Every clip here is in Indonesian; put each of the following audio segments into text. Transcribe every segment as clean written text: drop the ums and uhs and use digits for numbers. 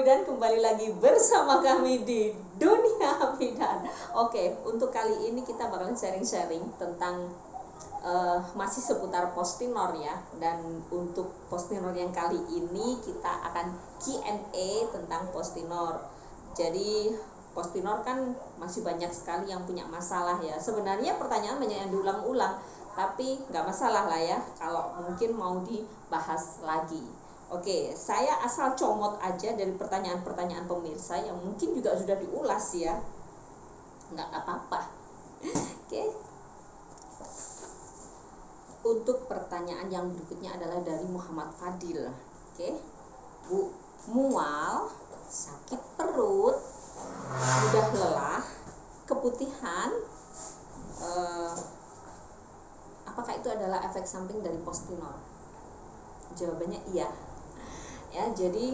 dan kembali lagi bersama kami di Dunia Bidan. Oke, untuk kali ini kita bakalan sharing-sharing tentang masih seputar postinor ya. Dan untuk postinor yang kali ini kita akan Q&A tentang postinor. Jadi postinor kan masih banyak sekali yang punya masalah ya. Sebenarnya pertanyaan banyak yang diulang-ulang, tapi nggak masalah lah ya kalau mungkin mau dibahas lagi. Oke, saya asal comot aja dari pertanyaan-pertanyaan pemirsa yang mungkin juga sudah diulas ya. Nggak apa-apa. Oke. Untuk pertanyaan yang berikutnya adalah dari Muhammad Fadil. Oke. Bu, mual, sakit perut, mudah lelah, keputihan, apakah itu adalah efek samping dari postinor? Jawabannya iya. Ya, jadi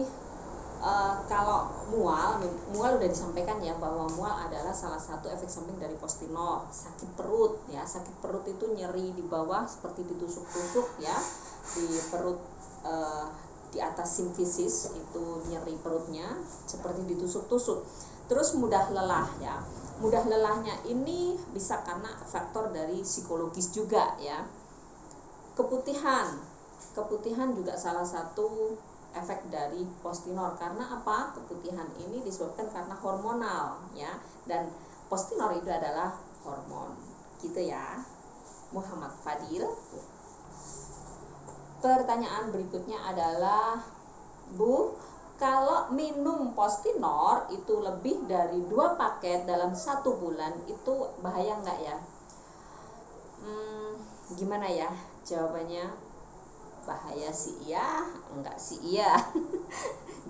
kalau mual udah disampaikan ya bahwa mual adalah salah satu efek samping dari postinor. Sakit perut ya, sakit perut itu nyeri di bawah seperti ditusuk-tusuk ya, di perut di atas simfisis itu nyeri perutnya seperti ditusuk-tusuk. Terus mudah lelah ya. Mudah lelahnya ini bisa karena faktor dari psikologis juga ya. Keputihan juga salah satu efek dari postinor. Karena apa? Keputihan ini disebabkan karena hormonal ya, dan postinor itu adalah hormon gitu ya, Muhammad Fadil. Pertanyaan berikutnya adalah, Bu, kalau minum postinor itu lebih dari 2 paket dalam 1 bulan itu bahaya nggak ya? Gimana ya jawabannya? Bahaya sih iya, enggak sih iya.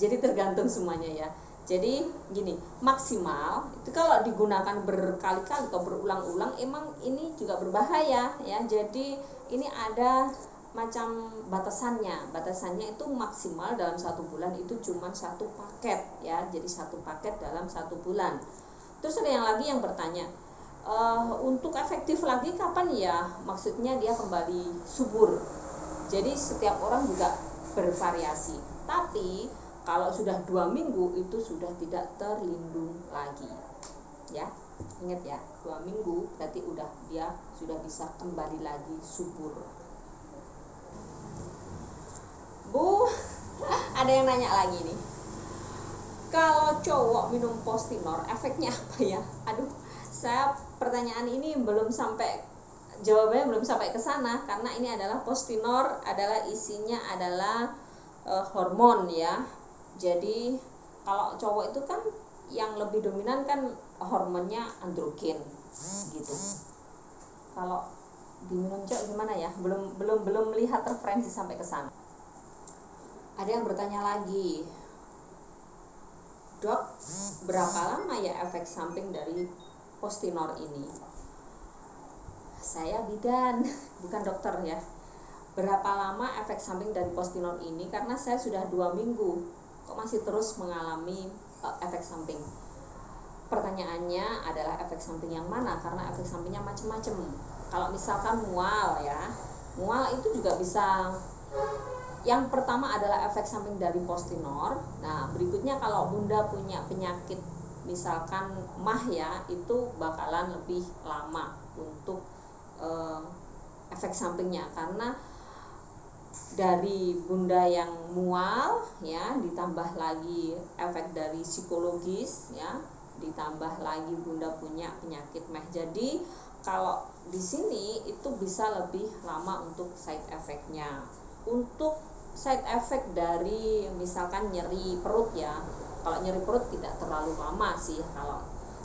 Jadi tergantung semuanya ya. Jadi gini, maksimal itu kalau digunakan berkali-kali atau berulang-ulang emang ini juga berbahaya ya. Jadi ini ada macam batasannya. Batasannya itu maksimal dalam 1 bulan itu cuma 1 paket ya. Jadi 1 paket dalam 1 bulan. Terus ada yang lagi yang bertanya, untuk efektif lagi kapan ya? Maksudnya dia kembali subur. Jadi setiap orang juga bervariasi. Tapi kalau sudah 2 minggu itu sudah tidak terlindung lagi. Ya, ingat ya, 2 minggu berarti dia sudah bisa kembali lagi subur. Bu, ada yang nanya lagi nih. Kalau cowok minum postinor efeknya apa ya? Aduh, saya pertanyaan ini jawabannya belum sampai ke sana, karena ini adalah postinor adalah isinya adalah hormon ya. Jadi kalau cowok itu kan yang lebih dominan kan hormonnya androgen gitu. Kalau diminum cowok gimana ya? Belum melihat referensi sampai ke sana. Ada yang bertanya lagi, Dok, berapa lama ya efek samping dari postinor ini? Saya bidan, bukan dokter ya. Berapa lama efek samping dari postinor ini? Karena saya sudah 2 minggu kok masih terus mengalami efek samping. Pertanyaannya adalah efek samping yang mana? Karena efek sampingnya macam-macam. Kalau misalkan mual ya, mual itu juga bisa. Yang pertama adalah efek samping dari postinor. Nah, berikutnya kalau bunda punya penyakit misalkan mah ya, itu bakalan lebih lama untuk efek sampingnya, karena dari bunda yang mual ya, ditambah lagi efek dari psikologis ya, ditambah lagi bunda punya penyakit meh. Jadi kalau di sini itu bisa lebih lama untuk side effect-nya. Untuk side effect dari misalkan nyeri perut ya, kalau nyeri perut tidak terlalu lama sih.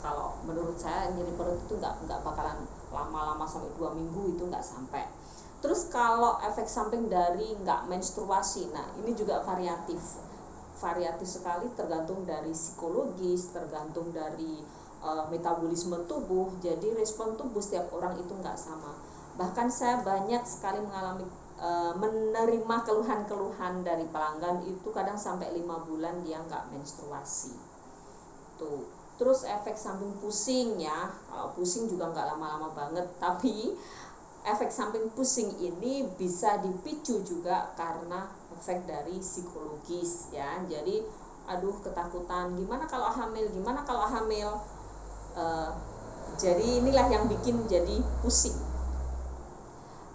Kalau menurut saya nyeri perut itu nggak bakalan lama-lama sampai 2 minggu, itu nggak sampai. Terus kalau efek samping dari nggak menstruasi, nah ini juga variatif sekali, tergantung dari psikologis, tergantung dari metabolisme tubuh. Jadi respon tubuh setiap orang itu nggak sama. Bahkan saya banyak sekali menerima keluhan-keluhan dari pelanggan itu kadang sampai 5 bulan dia nggak menstruasi tuh. Terus efek samping pusing ya, kalau pusing juga nggak lama-lama banget, tapi efek samping pusing ini bisa dipicu juga karena efek dari psikologis ya. Jadi aduh ketakutan, gimana kalau hamil, jadi inilah yang bikin jadi pusing.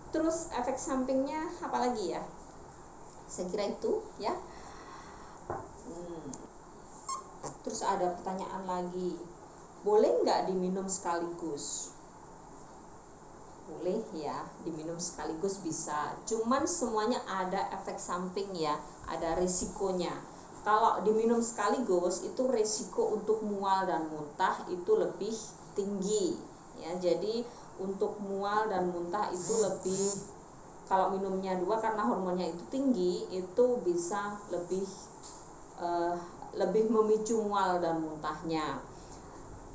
Terus efek sampingnya apa lagi ya, saya kira itu ya. Terus ada pertanyaan lagi, boleh nggak diminum sekaligus? Boleh ya, diminum sekaligus bisa, cuman semuanya ada efek samping ya, ada risikonya. Kalau diminum sekaligus itu risiko untuk mual dan muntah itu lebih tinggi ya. Jadi untuk mual dan muntah itu lebih, kalau minumnya 2 karena hormonnya itu tinggi, itu bisa lebih memicu mual dan muntahnya.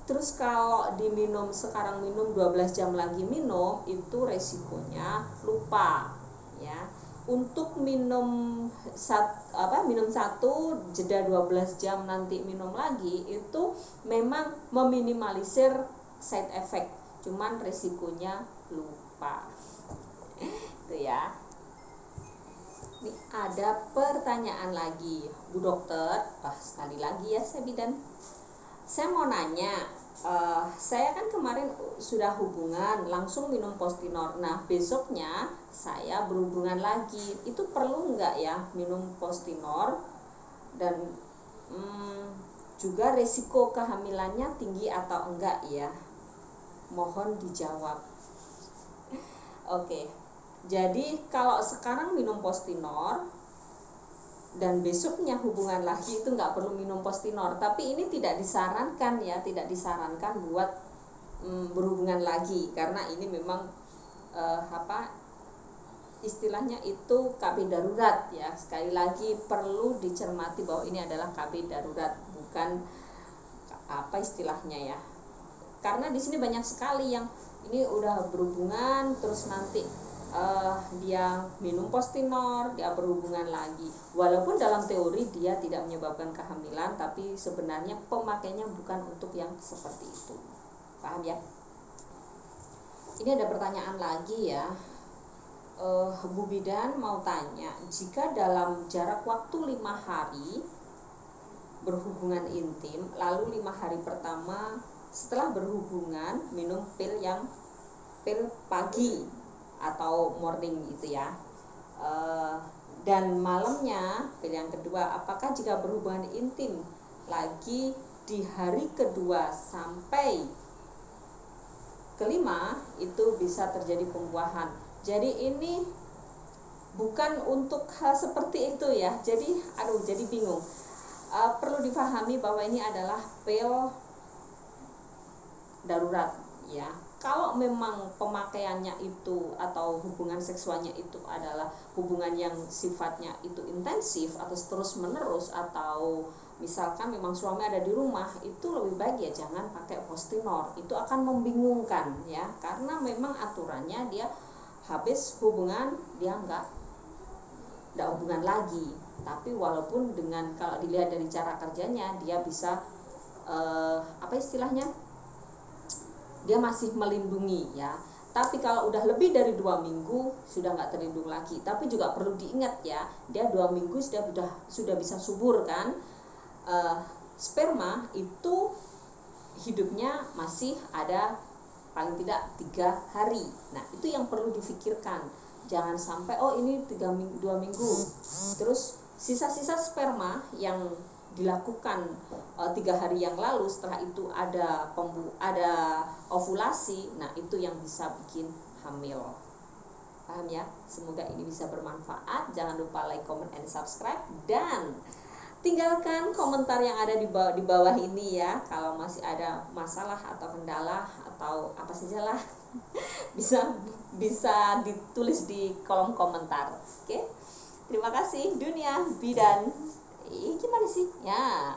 Terus kalau diminum sekarang minum 12 jam lagi minum, itu resikonya lupa ya. Untuk minum satu jeda 12 jam nanti minum lagi, itu memang meminimalisir side effect, cuman resikonya lupa. Itu ya. Ini ada pertanyaan lagi, Bu Dokter. Sekali lagi ya saya bidan. Saya mau nanya, saya kan kemarin sudah hubungan langsung minum Postinor. Nah besoknya saya berhubungan lagi, itu perlu nggak ya minum Postinor? Dan juga resiko kehamilannya tinggi atau enggak ya? Mohon dijawab. Oke. Jadi kalau sekarang minum Postinor dan besoknya hubungan lagi, itu nggak perlu minum Postinor. Tapi ini tidak disarankan ya, tidak disarankan buat berhubungan lagi, karena ini memang istilahnya itu KB darurat ya. Sekali lagi perlu dicermati bahwa ini adalah KB darurat, bukan istilahnya ya. Karena di sini banyak sekali yang ini udah berhubungan terus nanti dia minum Postinor, dia berhubungan lagi, walaupun dalam teori dia tidak menyebabkan kehamilan, tapi sebenarnya pemakainya bukan untuk yang seperti itu. Paham ya? Ini ada pertanyaan lagi ya, Bu Bidan mau tanya, jika dalam jarak waktu 5 hari berhubungan intim, lalu 5 hari pertama setelah berhubungan minum pil pagi atau morning gitu ya, dan malamnya pil yang kedua, apakah jika berhubungan intim lagi di hari kedua sampai kelima itu bisa terjadi pembuahan? Jadi ini bukan untuk hal seperti itu ya. Jadi bingung. Perlu dipahami bahwa ini adalah pil darurat ya. Kalau memang pemakaiannya itu atau hubungan seksualnya itu adalah hubungan yang sifatnya itu intensif atau terus menerus, atau misalkan memang suami ada di rumah, itu lebih baik ya jangan pakai Postinor. Itu akan membingungkan ya, karena memang aturannya dia habis hubungan dia nggak hubungan lagi. Tapi walaupun dengan, kalau dilihat dari cara kerjanya, dia bisa istilahnya dia masih melindungi ya. Tapi kalau udah lebih dari 2 minggu sudah nggak terlindung lagi. Tapi juga perlu diingat ya, dia 2 minggu sudah bisa subur kan. Sperma itu hidupnya masih ada paling tidak 3 hari. Nah itu yang perlu difikirkan. Jangan sampai ini 2 minggu terus sisa-sisa sperma yang dilakukan 3 hari yang lalu, setelah itu ada ovulasi, nah itu yang bisa bikin hamil. Paham ya? Semoga ini bisa bermanfaat. Jangan lupa like, comment, and subscribe, dan tinggalkan komentar yang ada di bawah ini ya. Kalau masih ada masalah atau kendala atau apa sajalah bisa ditulis di kolom komentar. Oke? Terima kasih. Dunia Bidan. Gimana sih? Ya.